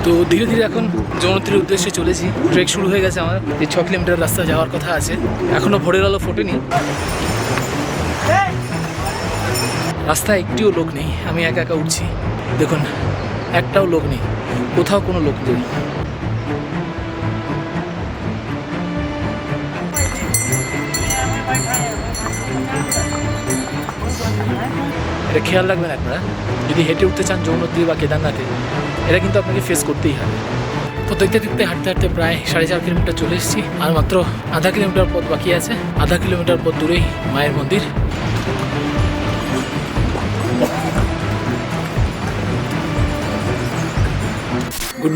তো ধীরে ধীরে এখন যমুনোত্রীর উদ্দেশ্যে চলেছি। ট্রেক শুরু হয়ে গেছে আমার। যে 6 কিলোমিটার রাস্তা যাওয়ার কথা আছে, এখনো ভোরের আলো ফোটেনি। রাস্তায় একটিও লোক নেই, আমি একা একা উঠছি। দেখুন, একটাও লোক নেই, কোথাও কোনো লোক নেই। এটা খেয়াল রাখবেন আপনারা, যদি হেঁটে উঠতে চান যমুনোত্রী বা কেদারনাথে, এটা কিন্তু আপনাকে ফেস করতেই হবে। তো দেখতে দেখতে হাঁটতে হাঁটতে প্রায় 4.5 কিলোমিটার চলে এসেছি। আর মাত্র আধা কিলোমিটার পথ বাকি আছে। আধা কিলোমিটার পথ দূরেই মায়ের মন্দির। Good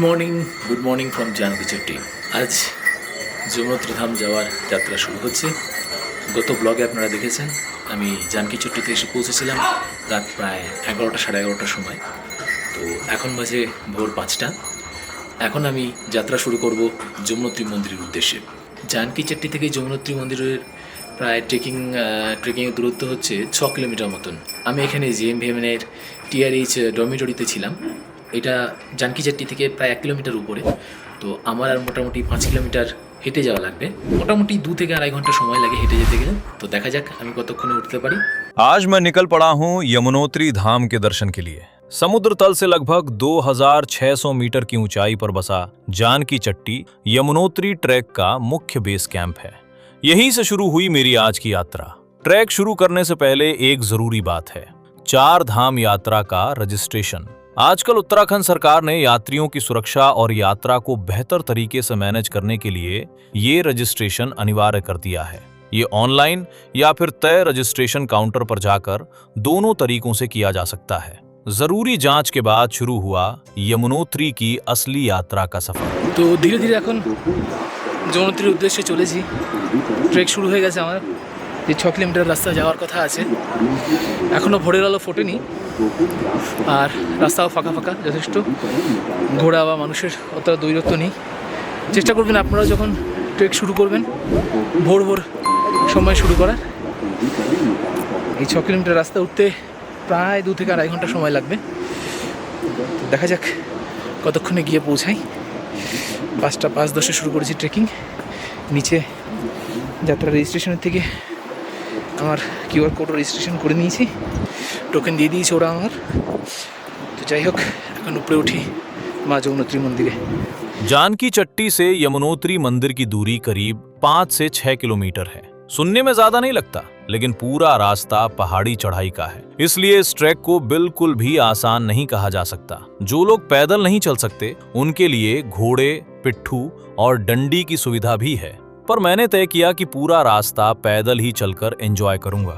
morning from Janki Chatti. আজ যমুনোত্রী ধাম যাওয়ার যাত্রা শুরু হচ্ছে। গত ব্লগে আপনারা দেখেছেন আমি জানকী চট্টিতে এসে পৌঁছেছিলাম রাত প্রায় 11টা সাড়ে 11টার সময়। তো এখন বাজে ভোর 5টা। এখন আমি যাত্রা শুরু করব যমুনোত্রী মন্দিরের উদ্দেশ্যে। জানকী চট্টি থেকে যমুনোত্রী মন্দিরের প্রায় ট্রেকিংয়ের দূরত্ব হচ্ছে 6 কিলোমিটার মতন। আমি এখানে জিএমভিএমের টিআরএইচ ডরমিটরিতে ছিলাম। এটা জানকী চট্টি থেকে প্রায় 1 কিলোমিটার উপরে। তো আমার আর মোটামুটি 5 কিলোমিটার হেঁটে যাওয়া লাগবে। মোটামুটি 2 থেকে 2.5 ঘন্টা সময় লাগে হেঁটে যেতে গেলে। তো দেখা যাক আমি কতক্ষণে উঠতে পারি। आज मैं निकल पड़ा हूँ यमुनोत्री धाम के दर्शन के लिए। समुद्र तल से लगभग 2600 मीटर की ऊंचाई पर बसा जानकी चट्टी यमुनोत्री ट्रैक का मुख्य बेस कैंप है। यहीं से शुरू हुई मेरी आज की यात्रा। ट्रैक शुरू करने से पहले एक जरूरी बात है, 4 धाम यात्रा का रजिस्ट्रेशन। आजकल उत्तराखंड सरकार ने यात्रियों की सुरक्षा और यात्रा को बेहतर तरीके से मैनेज करने के लिए ये रजिस्ट्रेशन अनिवार्य कर दिया है। ये ऑनलाइन या फिर तय रजिस्ट्रेशन काउंटर पर जाकर दोनों तरीकों से किया जा सकता है। जरूरी जांच के बाद शुरू हुआ यमुनोत्री की असली यात्रा का सफर। তো ধীরে ধীরে এখন যমুনোত্রীর উদ্দেশ্যে চলেছি। ট্রেক শুরু হয়ে গেছে আমার। যে 6 কিলোমিটার রাস্তা যাওয়ার কথা আছে, এখনও ভোরের আলো ফোটেনি। আর রাস্তাও ফাঁকা ফাঁকা যথেষ্ট। ঘোড়া বা মানুষের অত দৈরত্য নেই। চেষ্টা করবেন আপনারা যখন ট্রেক শুরু করবেন ভোর ভোর সময় শুরু করার। এই 6 কিলোমিটার রাস্তা উঠতে প্রায় 2 থেকে 2.5 ঘন্টা সময় লাগবে। দেখা যাক কতক্ষণে গিয়ে পৌঁছাই। 5টা 5:10 শুরু করেছি ট্রেকিং। নিচে যাত্রা রেজিস্ট্রেশনের থেকে আমার কিউআর কোড রেজিস্ট্রেশন করে নিয়েছি, টোকেন দিয়ে দিয়েছে ওরা আমার। তো যাই হোক, এখন উপরে উঠি মা যমুনোত্রী মন্দিরে। जानकी चट्टी से यमुनोत्री मंदिर की दूरी करीब 5 से 6 किलोमीटर है। सुनने में ज्यादा नहीं लगता, लेकिन पूरा रास्ता पहाड़ी चढ़ाई का है, इसलिए इस ट्रैक को बिल्कुल भी आसान नहीं कहा जा सकता। जो लोग पैदल नहीं चल सकते उनके लिए घोड़े, पिट्ठू और डंडी की सुविधा भी है, पर मैंने तय किया कि पूरा रास्ता पैदल ही चलकर एंजॉय करूंगा।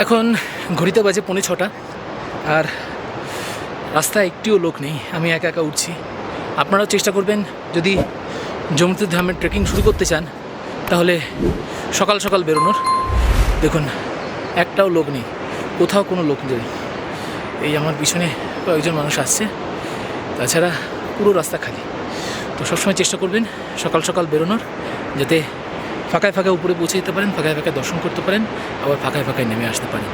এখন ঘড়িতে বাজে 5:45 আর রাস্তায় একটিও লোক নেই, আমি একা একা উঠছি। আপনারাও চেষ্টা করবেন যদি যমুনোত্রী ধামের ট্রেকিং শুরু করতে চান তাহলে সকাল সকাল বেরোনোর। দেখুন, একটাও লোক নেই, কোথাও কোনো লোক নেই। এই আমার পিছনে কয়েকজন মানুষ আসছে, তাছাড়া পুরো রাস্তা খালি। তো সবসময় চেষ্টা করবেন সকাল সকাল বেরোনোর, যাতে ফাঁকায় ফাঁকায় উপরে পৌঁছে যেতে পারেন, ফাঁকায় ফাঁকায় দর্শন করতে পারেন, আবার ফাঁকায় ফাঁকায় নেমে আসতে পারেন।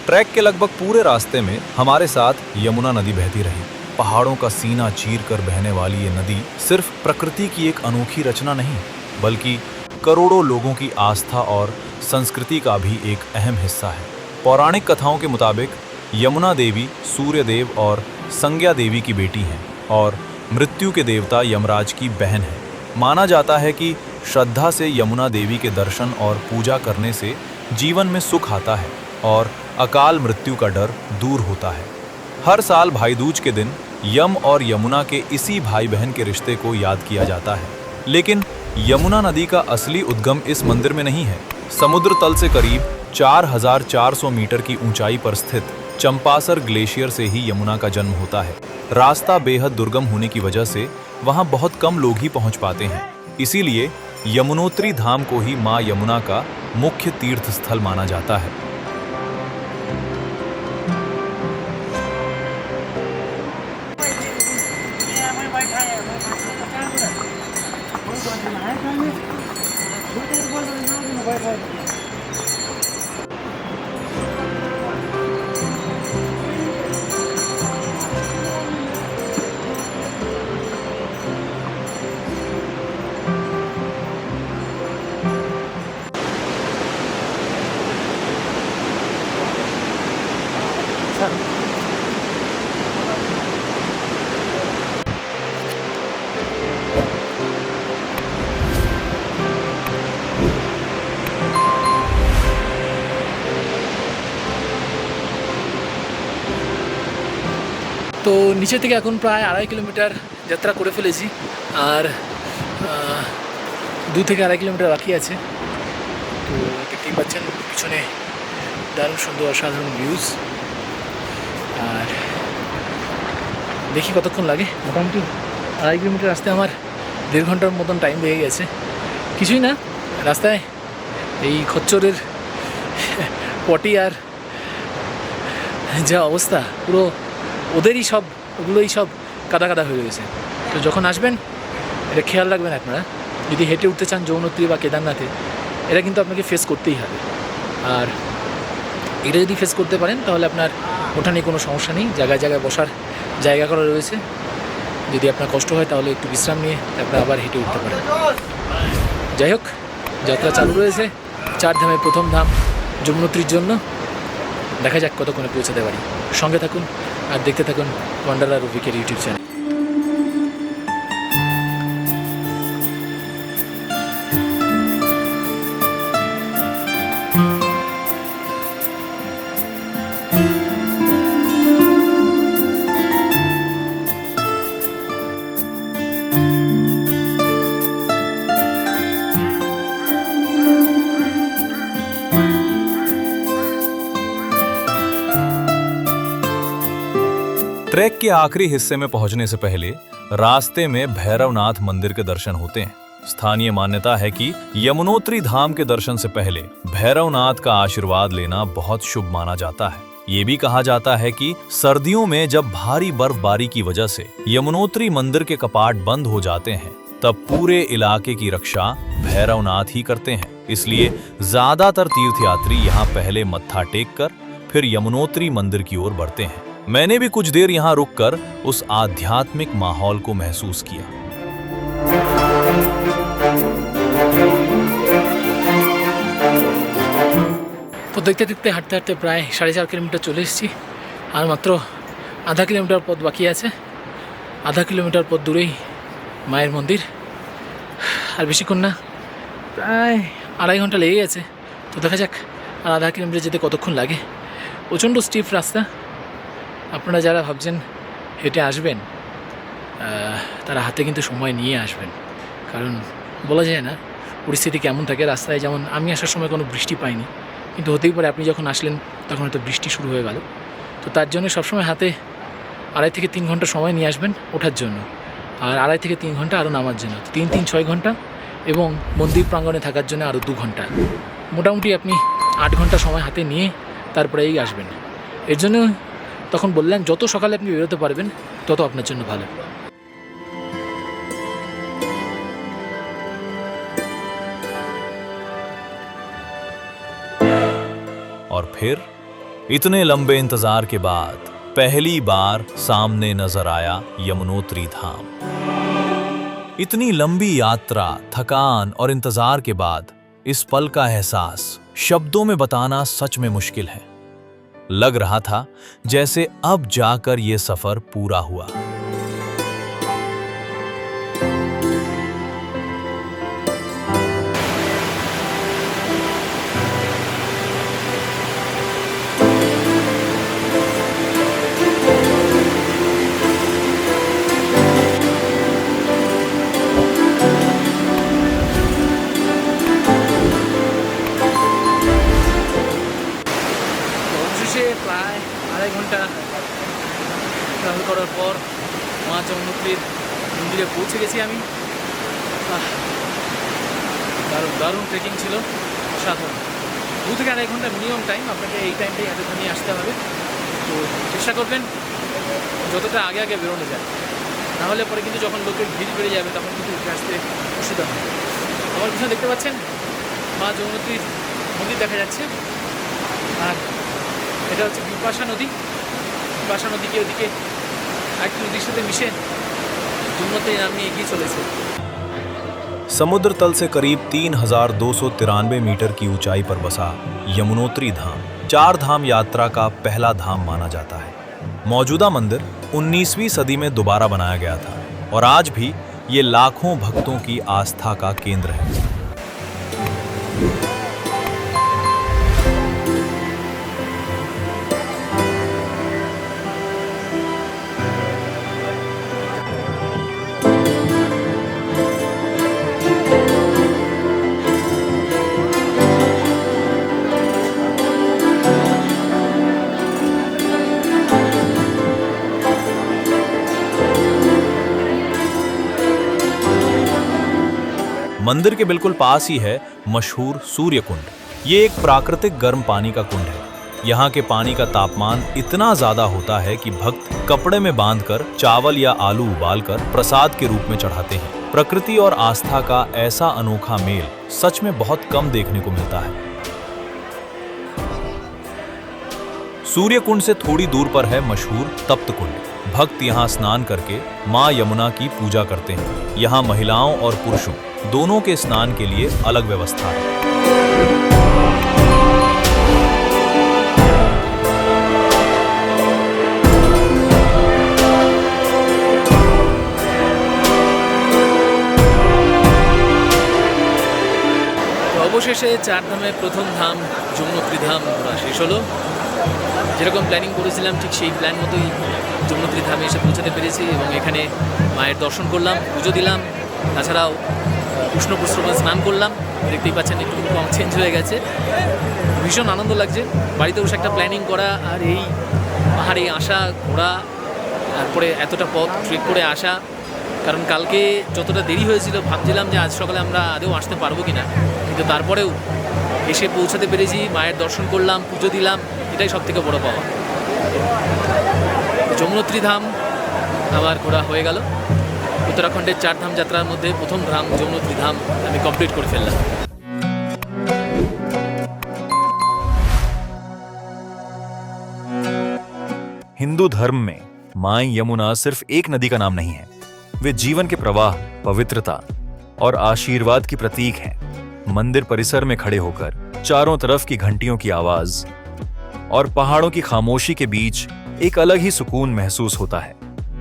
ट्रैक के लगभग पूरे रास्ते में हमारे साथ यमुना नदी बहती रही। पहाड़ों का सीना चीर कर बहने वाली ये नदी सिर्फ प्रकृति की एक अनोखी रचना नहीं, बल्कि करोड़ों लोगों की आस्था और संस्कृति का भी एक अहम हिस्सा है। पौराणिक कथाओं के मुताबिक यमुना देवी सूर्य देव और संज्ञा देवी की बेटी हैं और मृत्यु के देवता यमराज की बहन है। माना जाता है कि श्रद्धा से यमुना देवी के दर्शन और पूजा करने से जीवन में सुख आता है और अकाल मृत्यु का डर दूर होता है। हर साल भाई दूज के दिन यम और यमुना के इसी भाई बहन के रिश्ते को याद किया जाता है। लेकिन यमुना नदी का असली उद्गम इस मंदिर में नहीं है। समुद्र तल से करीब 4400 मीटर की ऊंचाई पर स्थित चंपासर ग्लेशियर से ही यमुना का जन्म होता है। रास्ता बेहद दुर्गम होने की वजह से वहां बहुत कम लोग ही पहुंच पाते हैं। इसीलिए यमुनोत्री धाम को ही मां यमुना का मुख्य तीर्थ स्थल माना जाता है। তো নিচে থেকে এখন প্রায় 2.5 কিলোমিটার যাত্রা করে ফেলেছি, আর 2 থেকে 2.5 কিলোমিটার বাকি আছে। তো দেখতেই পাচ্ছেন পিছনে দারুণ সুন্দর অসাধারণ ভিউজ। আর দেখি কতক্ষণ লাগে। মোটামুটি 2.5 কিলোমিটার আসতে আমার 1.5 ঘন্টার মতন টাইম লেগে গেছে। কিছুই না, রাস্তায় এই খচ্চরের পটি আর যা অবস্থা, পুরো ওদেরই সব, ওগুলোই সব কাদা কাদা হয়ে গেছে। তো যখন আসবেন এটা খেয়াল রাখবেন আপনারা, যদি হেঁটে উঠতে চান যমুনোত্রী বা কেদারনাথে, এটা কিন্তু আপনাকে ফেস করতেই হবে। আর এটা যদি ফেস করতে পারেন তাহলে আপনার ওঠা নিয়ে কোনো সমস্যা নেই, জায়গায় জায়গায় বসার জায়গা করা রয়েছে। যদি আপনার কষ্ট হয় তাহলে একটু বিশ্রাম নিয়ে তারপরে আবার হেঁটে উঠতে পারেন। যাই হোক, যাত্রা চালু রয়েছে 4 ধামের প্রথম ধাম যমুনোত্রীর জন্য। দেখা যাক কতক্ষণে পৌঁছাতে পারি। সঙ্গে থাকুন আর দেখতে থাকুন ওয়ান্ডারার রফিকের ইউটিউব চ্যানেল। ट्रैक के आखिरी हिस्से में पहुंचने से पहले रास्ते में भैरवनाथ मंदिर के दर्शन होते हैं। स्थानीय मान्यता है कि यमुनोत्री धाम के दर्शन से पहले भैरवनाथ का आशीर्वाद लेना बहुत शुभ माना जाता है। ये भी कहा जाता है कि सर्दियों में जब भारी बर्फबारी की वजह से यमुनोत्री मंदिर के कपाट बंद हो जाते हैं, तब पूरे इलाके की रक्षा भैरवनाथ ही करते हैं। इसलिए ज्यादातर तीर्थयात्री यहाँ पहले मत्था टेक कर फिर यमुनोत्री मंदिर की ओर बढ़ते हैं। मैंने भी कुछ देर यहाँ रुककर उस आध्यात्मिक माहौल को महसूस किया। তো দেখতে দেখতে হাঁটতে হাঁটতে প্রায় 4.5 কিলোমিটার চলে এসেছি, আর মাত্র আধা কিলোমিটার পথ বাকি আছে। আধা কিলোমিটার পথ দূরেই মায়ের মন্দির, আর বেশিক্ষণ না, প্রায় 2.5 ঘন্টা লেগে গেছে। তো দেখা যাক আর আধা কিলোমিটার যেতে কতক্ষণ লাগে। প্রচণ্ড স্টিফ রাস্তা। আপনারা যারা ভাবছেন হেঁটে আসবেন তারা হাতে কিন্তু সময় নিয়ে আসবেন, কারণ বলা যায় না পরিস্থিতি কেমন থাকে রাস্তায়। যেমন আমি আসার সময় কোনো বৃষ্টি পাইনি, কিন্তু হতেই পারে আপনি যখন আসলেন তখন হয়তো বৃষ্টি শুরু হয়ে গেল। তো তার জন্য সবসময় হাতে 2.5 থেকে 3 ঘন্টা সময় নিয়ে আসবেন ওঠার জন্য, আর 2.5 থেকে 3 ঘন্টা আরও নামার জন্য। 3 6 ঘন্টা, এবং মন্দির প্রাঙ্গণে থাকার জন্য আরও 2 ঘন্টা। মোটামুটি আপনি 8 ঘন্টা সময় হাতে নিয়ে তারপরেই আসবেন। এর জন্য তখন বললেন যত সকালে আপনি বেরোতে পারবেন তত আপনার জন্য ভালো। और फिर इतने लंबे इंतजार के बाद पहली बार सामने नजर आया यमुनोत्री धाम। इतनी लंबी यात्रा, थकान और इंतजार के बाद इस पल का एहसास शब्दों में बताना सच में मुश्किल है। लग रहा था जैसे अब जाकर ये सफर पूरा हुआ। প্রায় 2.5 ঘন্টা ট্রাভেল করার পর মা যমুনোত্রীর মন্দিরে পৌঁছে গেছি আমি। দারুণ দারুণ ট্রেকিং ছিল, অসাধারণ। 2 থেকে 2.5 ঘন্টা মিনিমাম টাইম, আপনাকে এই টাইমটাই হাতে নিয়ে আসতে হবে। তো চেষ্টা করবেন যতটা আগে আগে বেরোনো যায়, নাহলে পরে কিন্তু যখন লোকের ভিড় বেড়ে যাবে তখন কিন্তু উঠে আসতে অসুবিধা হবে। আমার পিছনে দেখতে পাচ্ছেন মা যমুনোত্রীর মন্দির দেখা যাচ্ছে, আর এটা হচ্ছে বিপাশা নদী। বিপাশা নদীকে ওদিকে এক নদীর সাথে মিশে যমুনোত্রী নাম নিয়ে এগিয়ে চলেছে। समुद्र तल से करीब 3293 मीटर की ऊंचाई पर बसा यमुनोत्री धाम 4 धाम यात्रा का पहला धाम माना जाता है। मौजूदा मंदिर 19वीं सदी में दोबारा बनाया गया था और आज भी ये लाखों भक्तों की आस्था का केंद्र है। मंदिर के बिल्कुल पास ही है मशहूर सूर्य कुंड। ये एक प्राकृतिक गर्म पानी का कुंड है। यहाँ के पानी का तापमान इतना ज्यादा होता है कि भक्त कपड़े में बांधकर चावल या आलू उबालकर प्रसाद के रूप में चढ़ाते हैं। प्रकृति और आस्था का ऐसा अनोखा मेल सच में बहुत कम देखने को मिलता है। सूर्य कुंड से थोड़ी दूर पर है मशहूर तप्त कुंड। भक्त यहाँ स्नान करके माँ यमुना की पूजा करते हैं। यहाँ महिलाओं और पुरुषों दोनों के स्नान के लिए अलग व्यवस्था है। অবশেষে চারধামের প্রথম ধাম যমুনোত্রী ধাম ঘোরা শেষ হলো। যেরকম প্ল্যানিং করেছিলাম ঠিক সেই প্ল্যান মতোই যমুনোত্রী ধামে এসে পৌঁছাতে পেরেছি এবং এখানে মায়ের দর্শন করলাম, পুজো দিলাম, তাছাড়াও উষ্ণ প্রস্রবণে স্নান করলাম। দেখতেই পাচ্ছেন একটু কম চেঞ্জ হয়ে গেছে, ভীষণ আনন্দ লাগছে। বাড়িতে বসে একটা প্ল্যানিং করা আর এই পাহাড়ে আসা, ঘোরা, তারপরে এতটা পথ ট্রেক করে আসা। কারণ কালকে যতটা দেরি হয়েছিল ভাবছিলাম যে আজ সকালে আমরা আদৌ আসতে পারবো কিনা, কিন্তু তারপরেও এসে পৌঁছাতে পেরেছি, মায়ের দর্শন করলাম, পুজো দিলাম, এটাই সবথেকে বড় পাওয়া। যমুনোত্রী ধাম আমার ঘোরা হয়ে গেল। উত্তরাখণ্ডের 4 ধাম যাত্রার মধ্যে প্রথম ধাম যমুনোত্রী ধাম আমি কমপ্লিট করে ফেললাম। हिंदू धर्म में मां यमुना सिर्फ एक नदी का नाम नहीं है, वे जीवन के प्रवाह, पवित्रता और आशीर्वाद की प्रतीक हैं। मंदिर परिसर में खड़े होकर चारों तरफ की घंटियों की आवाज और पहाड़ों की खामोशी के बीच एक अलग ही सुकून महसूस होता है।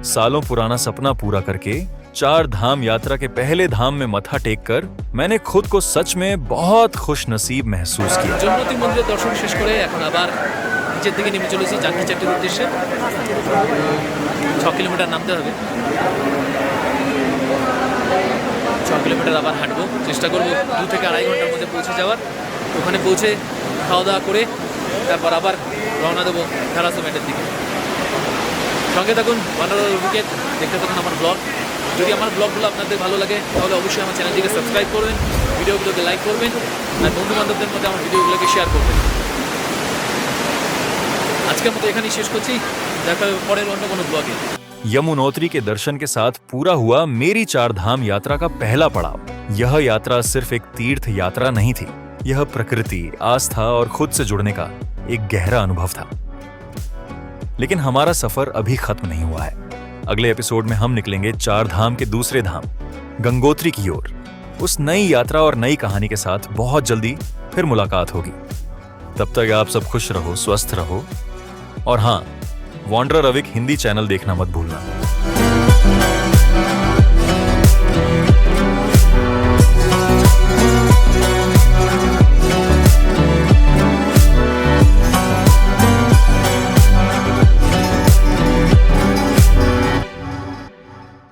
सालों पुराना सपना पूरा करके 4 धाम यात्रा के पहले धाम में मथा टेक कर मैंने खुद को सच में बहुत खुश नसीब महसूस किया। যমুনোত্রী মন্দিরের দর্শন শেষ করে এখন আবার নিচের দিকে নেমে চলেছি জাঙ্গি চাটির উদ্দেশ্যে। 6 কিলোমিটার নামতে হবে, 6 কিলোমিটার আবার হাঁটবো, চেষ্টা করবো 2 থেকে 2.5 ঘন্টার মধ্যে পৌঁছে যাওয়ার। ওখানে পৌঁছে খাওয়া দাওয়া করে তারপর আবার রওনা দেবো ধারাসোমেটের দিকে। সঙ্গে থাকুন, ওয়ান্ডারার অভিজ্ঞতা দেখতে থাকুন আমার ব্লগ। যদি আমার ব্লগগুলো আপনাদের ভালো লাগে তাহলে অবশ্যই আমার চ্যানেলটিকে সাবস্ক্রাইব করবেন, ভিডিওগুলোকে লাইক করবেন আর বন্ধু বান্ধবদের মধ্যে আমার ভিডিওগুলোকে শেয়ার করবেন। আজকের মতো এখানেই শেষ করছি, দেখা হবে পরের অন্য কোনো ব্লগে। यमुनोत्री के दर्शन के साथ पूरा हुआ मेरी 4 धाम यात्रा का पहला पड़ाव। यह यात्रा सिर्फ एक तीर्थ यात्रा नहीं थी, यह प्रकृति, आस्था और खुद से जुड़ने का एक गहरा अनुभव था। लेकिन हमारा सफर अभी खत्म नहीं हुआ है। अगले एपिसोड में हम निकलेंगे 4 धाम के दूसरे धाम गंगोत्री की ओर। उस नई यात्रा और नई कहानी के साथ बहुत जल्दी फिर मुलाकात होगी। तब तक आप सब खुश रहो, स्वस्थ रहो और हाँ, वॉन्डरर अविक हिंदी चैनल देखना मत भूलना।